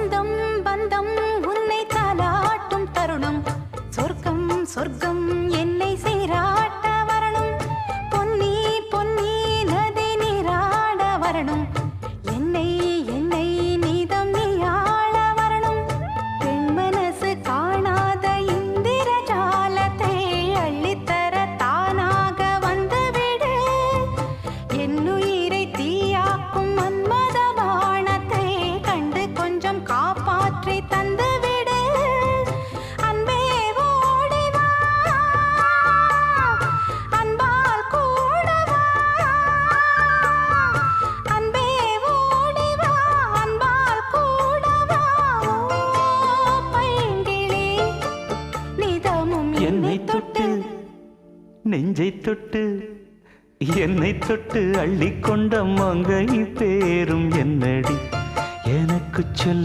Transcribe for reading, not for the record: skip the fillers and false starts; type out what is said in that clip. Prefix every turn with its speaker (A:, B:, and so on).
A: சொந்தம் பந்தம் உன்னை தாலாட்டும் தருணம் சொர்க்கம் சொர்க்கம் என்னை சீராட்ட வரணும் பொன்னி பொன்னி நதி நீராட வரணும் என்னை என்னை நீதம் நீயாள வரணும் பெண் மனசு காணாத இந்திர ஜாலத்தை அள்ளித்தர தானாக வந்துவிடு என்னுயிரை தீயாக்கும் மன்மத பாணத்தை கண்டு கொஞ்சம் காப்பாற்றி தந்துவிடு அன்பே ஓடிவா அன்பால் கூடவா அன்பே ஓடிவா அன்பால் கூடவா பைங்கிளி நிதமும்
B: என்னை தொட்டு நெஞ்சை தொட்டு என்னை தொட்டு அள்ளிக்கொண்ட மங்கை பேரும் என்னடி எனக்கு சொல்ல